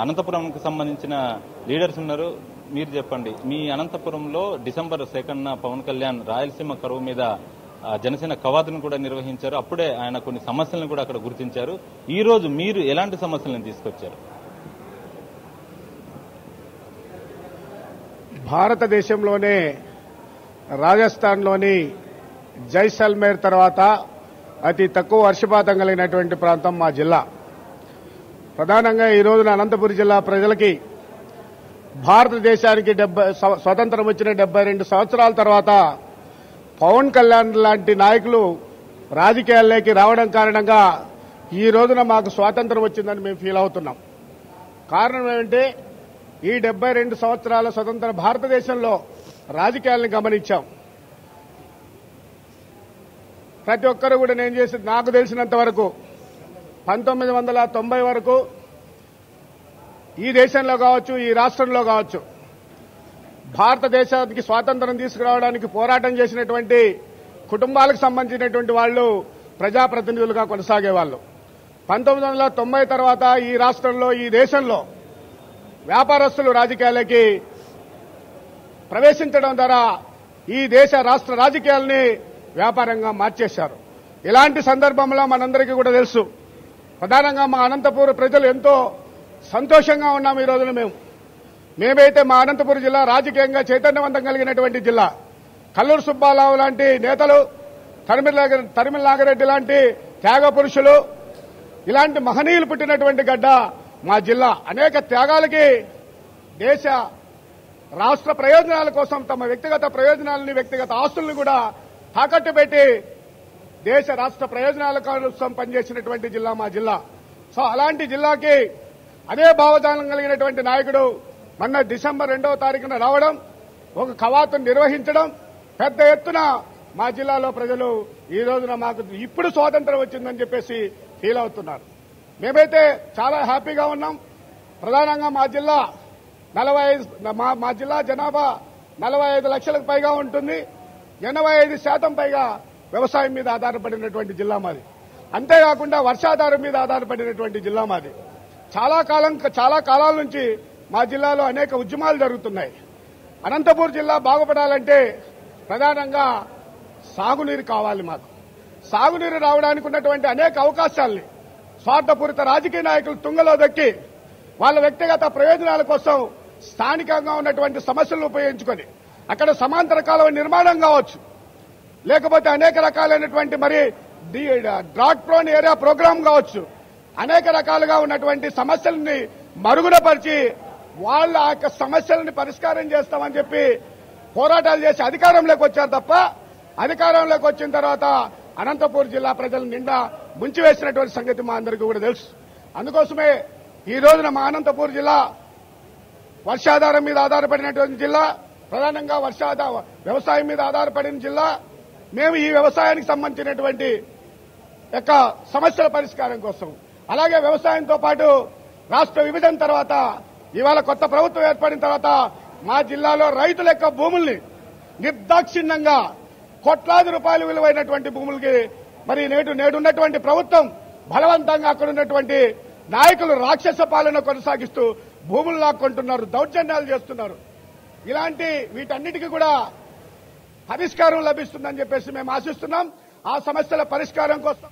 అనంతపురంకి సంబంధించిన లీడర్స్ ఉన్నారు. మీరు చెప్పండి, మీ అనంతపురంలో డిసెంబర్ 2న పవన్ కళ్యాణ్ రాయలసీమ కరువు మీద జనసేన కవాతును కూడా నిర్వహించారు. అప్పుడే ఆయన కొన్ని సమస్యలను కూడా అక్కడ గుర్తించారు. ఈ రోజు మీరు ఎలాంటి సమస్యలను తీసుకొచ్చారు? భారతదేశంలోనే రాజస్థాన్లోని జైసల్మేర్ తర్వాత అతి తక్కువ వర్షపాతం కలిగినటువంటి ప్రాంతం మా జిల్లా. ప్రధానంగా ఈ రోజున అనంతపురం జిల్లా ప్రజలకి భారతదేశానికి స్వతంత్రం వచ్చిన 72 సంవత్సరాల తర్వాత పవన్ కళ్యాణ్ లాంటి నాయకులు రాజకీయాల్లోకి రావడం కారణంగా ఈ రోజున మాకు స్వాతంత్రం వచ్చిందని మేము ఫీల్ అవుతున్నాం. కారణం ఏమంటే ఈ 72 సంవత్సరాల స్వతంత్ర భారతదేశంలో రాజకీయాలను గమనించాం. ప్రతి ఒక్కరు కూడా నాకు తెలిసినంత వరకు 1990 వరకు ఈ దేశంలో కావచ్చు, ఈ రాష్ట్రంలో కావచ్చు, భారతదేశానికి స్వాతంత్రం తీసుకురావడానికి పోరాటం చేసినటువంటి కుటుంబాలకు సంబంధించినటువంటి వాళ్ళు ప్రజాప్రతినిధులుగా కొనసాగేవాళ్లు. 1990 తర్వాత ఈ రాష్ట్రంలో, ఈ దేశంలో వ్యాపారస్తులు రాజకీయాలకి ప్రవేశించడం ద్వారా ఈ దేశ రాష్ట్ర రాజకీయాల్ని వ్యాపారంగా మార్చేశారు. ఇలాంటి సందర్భంలో మనందరికీ కూడా తెలుసు. ప్రధానంగా మా అనంతపురం ప్రజలు ఎంతో సంతోషంగా ఉన్నాం. ఈ రోజున మేమైతే మా అనంతపురం జిల్లా రాజకీయంగా చైతన్యవంతం కలిగినటువంటి జిల్లా. కల్లూరు సుబ్బారావు లాంటి నేతలు, తరిమిల నాగిరెడ్డి లాంటి త్యాగ పురుషులు, ఇలాంటి మహనీయులు పుట్టినటువంటి గడ్డ మా జిల్లా. అనేక త్యాగాలకి దేశ రాష్ట్ర ప్రయోజనాల కోసం తమ వ్యక్తిగత ప్రయోజనాలని, వ్యక్తిగత ఆస్తులను కూడా తాకట్టు పెట్టి దేశ రాష్ట్ర ప్రయోజనాల కోసం పనిచేసినటువంటి జిల్లా మా జిల్లా. సో అలాంటి జిల్లాకి అదే భావజాలం కలిగినటువంటి నాయకుడు మొన్న డిసెంబర్ 2వ తారీఖున రావడం, ఒక కవాతును నిర్వహించడం, పెద్ద ఎత్తున మా జిల్లాలో ప్రజలు ఈ రోజున మాకు ఇప్పుడు స్వాతంత్రం వచ్చిందని చెప్పేసి ఫీల్ అవుతున్నారు. మేమైతే చాలా హ్యాపీగా ఉన్నాం. ప్రధానంగా మా జిల్లా జనాభా 45 లక్షలకు పైగా ఉంటుంది. 85% పైగా వ్యవసాయం మీద ఆధారపడినటువంటి జిల్లా మాది. అంతేకాకుండా వర్షాధారం మీద ఆధారపడినటువంటి జిల్లా మాది. చాలా కాలాల నుంచి మా జిల్లాలో అనేక ఉద్యమాలు జరుగుతున్నాయి. అనంతపురం జిల్లా బాగుపడాలంటే ప్రధానంగా సాగునీరు కావాలి. మాకు సాగునీరు రావడానికి ఉన్నటువంటి అనేక అవకాశాలని స్వార్థపూరిత రాజకీయ నాయకులు తుంగలో దక్కి వాళ్ళ వ్యక్తిగత ప్రయోజనాల కోసం స్థానికంగా ఉన్నటువంటి సమస్యలను ఉపయోగించుకొని అక్కడ సమాంతర కాలువ నిర్మాణం కావచ్చు, లేకపోతే అనేక రకాలైనటువంటి డ్రాట్ ప్రోన్ ఏరియా ప్రోగ్రాం కావచ్చు, అనేక రకాలుగా ఉన్నటువంటి సమస్యలని మరుగునపరిచి వాళ్ళ ఆ యొక్క సమస్యలని పరిష్కారం చేస్తామని చెప్పి పోరాటాలు చేసి అధికారంలోకి వచ్చారు తప్ప, అధికారంలోకి వచ్చిన తర్వాత అనంతపురం జిల్లా ప్రజల నిండా ముంచివేసినటువంటి సంగతి మా అందరికీ కూడా తెలుసు. అందుకోసమే ఈ రోజున మా అనంతపురం జిల్లా వర్షాధారం మీద ఆధారపడినటువంటి జిల్లా, ప్రధానంగా వ్యవసాయం మీద ఆధారపడిన జిల్లా. మేము ఈ వ్యవసాయానికి సంబంధించినటువంటి యొక్క సమస్యల పరిష్కారం కోసం, అలాగే వ్యవసాయంతో పాటు రాష్ట్ర విభజన తర్వాత ఇవాళ కొత్త ప్రభుత్వం ఏర్పడిన తర్వాత మా జిల్లాలో రైతుల యొక్క భూముల్ని నిర్దాక్షిణ్యంగా కోట్లాది రూపాయలు విలువైనటువంటి భూములకి నేడున్నటువంటి ప్రభుత్వం బలవంతంగా అక్కడ ఉన్నటువంటి నాయకులు రాక్షస పాలన కొనసాగిస్తూ భూములు లాక్కుంటున్నారు, దౌర్జన్యాలు చేస్తున్నారు. ఇలాంటి వీటన్నిటికీ కూడా పరిష్కారం లభిస్తుందని చెప్పేసి మేము ఆశిస్తున్నాం. ఆ సమస్యల పరిష్కారం కోసం